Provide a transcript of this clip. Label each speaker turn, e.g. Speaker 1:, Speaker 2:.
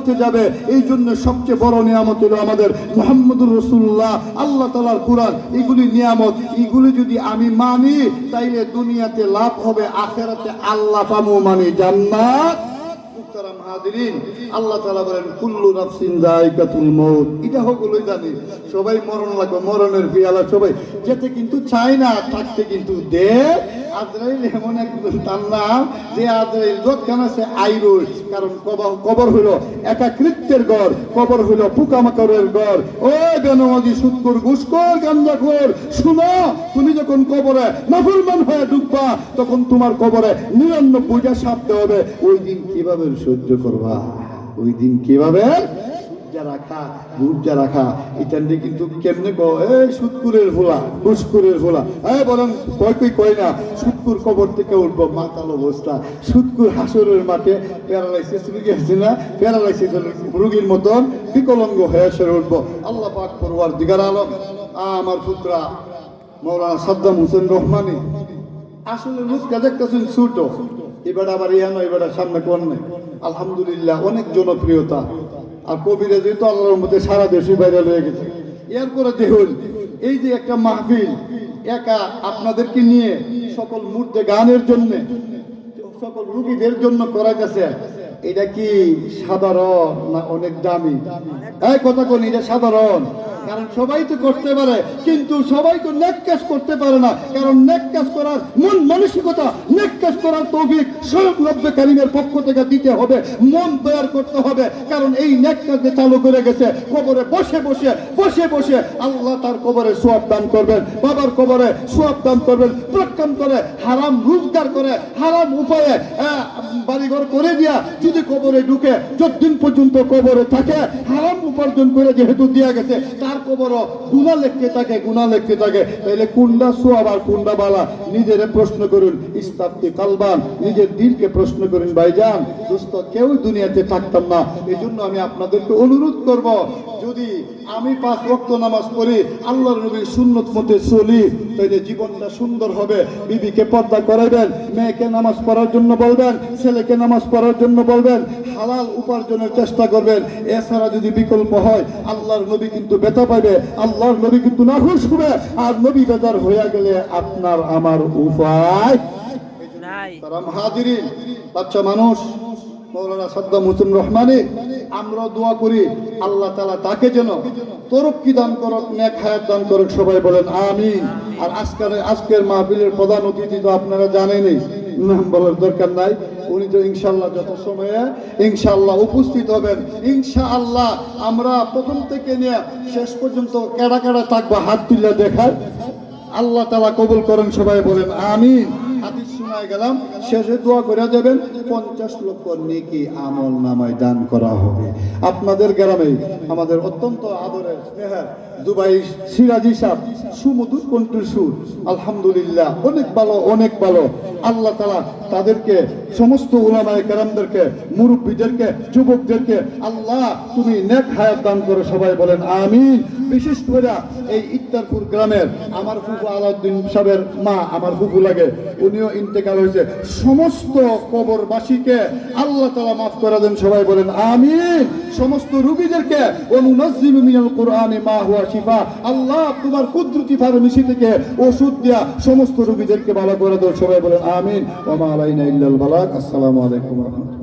Speaker 1: জান্নাতে যাবে। এই জন্য সবচেয়ে বড় নিয়ামত হলো আমাদের মুহাম্মদুর রাসূলুল্লাহ, আল্লাহ তাআলার কোরআন। এগুলি নিয়ামত, এগুলি যদি আমি মানি তাইলে দুনিয়াতে লাভ হবে, আখিরাতে আল্লাহ পাবো মানে জান্নাত। মুহতারাম হাজিরিন, আল্লাহ তাআলা বলেন কুল্লু নাফসিন যায়কাতুল মউত। এটা হগুলোই জানি, সবাই মরণ লাগবে, মরণের পিয়ালা সবাই যেতে কিন্তু চায় না, থাকতে কিন্তু দে। আজরাইল এমন একজন, তার নাম যে আজরাইল যতখানে সে আইরোজ, কারণ কবর হইল একাকৃত্যের ঘর, কবর হইল পোকামাকড়ের ঘর। ওই বেনামাজি, সুদখোর, ঘুষখোর, গাঞ্জাখোর, শুনো, তুমি যখন কবরে নাফরমান হয়ে ঢুকবা তখন তোমার কবরে 99টা সাপ দেওয়া হবে। ওই দিন কিভাবে সহ্য করবা? ওই দিন কিভাবে গুর্জা রাখা এটা কিন্তু কেমনে এই সুদকুরের ফোলা, ঘুষকুরের ফোলা, বলেন কই না, সুদকুর কবর থেকে উঠবো মাতাল অবস্থা, সুদকুর হাসরের মাঠে প্যারালাইসিস রুগী আছে না, প্যারালাইসিস রুগীর মতন বিকলঙ্গ হয়ে সেরে উঠবো। আল্লাহ পাক পরওয়ারদিগার আলম আমার পুত্রা মাওলানা সাদ্দাম হোসেন রহমানী আসলে রুজকা দেখতেছেন ছোট, এবার আবার ইয়া নয়, এবার সামনে কোন নেই, আলহামদুলিল্লাহ অনেক জনপ্রিয়তা। আর কবিরা যেহেতু আল্লাহর মধ্যে সারা দেশে ভাইরাল হয়ে গেছে। এরপরে দেখুন এই যে একটা মাহফিল একা আপনাদেরকে নিয়ে সকল মুর্দে গানের জন্য, সকল রুগীদের জন্য করা গেছে, এটা কি সাধারণ না অনেক দামি? এই কথা কোন, এটা সাধারণ? কারণ সবাই তো করতে পারে, কিন্তু সবাই তো নেক কাজ করতে পারে না। কারণ নেক কাজ করার মন মানসিকতা, নেক কাজ করার তৌফিক স্বয়ং রব্বে কারীমের পক্ষ থেকে দিতে হবে, মন তৈরি করতে হবে। কারণ এই নেক কাজ চালু করে গেছে, কবরে বসে বসে আল্লাহ তার কবরে সওয়াব দান করবেন, বাবার কবরে সওয়াব দান করবেন। প্রত্যেক করে হারাম রোজগার করে, হারাম উপায়ে বাড়িঘর করে দিয়া যদি কবরে ঢুকে, যতদিন পর্যন্ত কবরে থাকে, হারাম উপার্জন করে যেহেতু দেওয়া গেছে, তার কবরও গুনাহ লিখতে থাকে। তাইলে কোনটা সওয়াব আর কোনটা বালা? নিজের প্রশ্ন করুন, ইস্তাফতি কালবান, নিজের দিলকে প্রশ্ন করুন। ভাইজান দোস্ত, কেউ দুনিয়াতে থাকতাম না। এই জন্য আমি আপনাদেরকে অনুরোধ করব, যদি আমি 5 ওয়াক্ত নামাজ পড়ি, আল্লাহর নবীর সুন্নত মতে চলি, তাইলে জীবনটা সুন্দর হবে। বিবিকে পর্দা করাইবেন, মেয়েকে নামাজ পড়ার জন্য বলবেন, ছেলেকে নামাজ পড়ার জন্য বলবেন, হালাল উপার্জনের চেষ্টা করবেন। এছাড়া যদি বিকল্প হয়, আল্লাহর নবী কিন্তু ব্যথা পাইবে, আল্লাহর নবী কিন্তু নাখুশ হবে। আর নবী বেজার হইয়া গেলে আপনার আমার উপায় নাই। তারাম হাজিরিন, বাচ্চা মানুষ মাওলানা সাদ্দাম হোসেন রহমানী, আমরা দোয়া করি আল্লাহ তাআলা তাকে যেন তরক্কি দান করুক, নেক হায়াত দান করুক। সবাই বলেন আমিন। আর আজকের মাহফিলের প্রধান অতিথি তো আপনারা জানেনই, নাম বলার দরকার নাই। উনি তো ইনশাআল্লাহ যত সময়ে ইনশাআল্লাহ উপস্থিত হবেন। ইনশাআল্লাহ আমরা প্রথম থেকে নিয়ে শেষ পর্যন্ত কেডা থাকবো, হাত তুলে দেখার। আল্লাহ তাআলা কবুল করেন। সবাই বলেন আমিন। হাদিস শোনায় গেলাম, শেষে দোয়া করে যাবেন, 50 লক্ষ নেকি আমল নামায় দান করা হবে। আপনাদের গ্রামে আমাদের অত্যন্ত আদরের স্নেহের দুবাই সিরাজি সাহেব, সুমধুর কণ্ঠের সুর, আলহামদুলিল্লাহ অনেক ভালো। আল্লাহ তাআলা তাদেরকে, সমস্ত উলামায়ে কেরামদেরকে, মুরব্বীদেরকে, যুবকদেরকে আল্লাহ তুমি নেক হায়াত দান করো। সবাই বলেন আমিন। বিশেষ করে এই ইত্তারপুর গ্রামের আমার ফুফু আলাউদ্দিন সাহেবের মা, আমার ফুফু লাগে, উনিও ইন্তেকাল হয়েছে। সমস্ত কবরবাসীকে আল্লাহ তাআলা মাফ করে দেন। সবাই বলেন আমিন। সমস্ত রোগীদেরকে অনুনাজ্জিলু মিনাল কুরআনি মা হুয়া শিফা, আল্লাহ তোমার কুদরতি ফার্মেসি থেকে ওষুধ দিয়া সমস্ত রোগীদেরকে ভালো করে দাও। সবাই বলেন আমিন। ওয়া মা আলাইনা ইল্লাল বালাগ। আসসালামু আলাইকুম ওয়া রাহমাতুল্লাহ।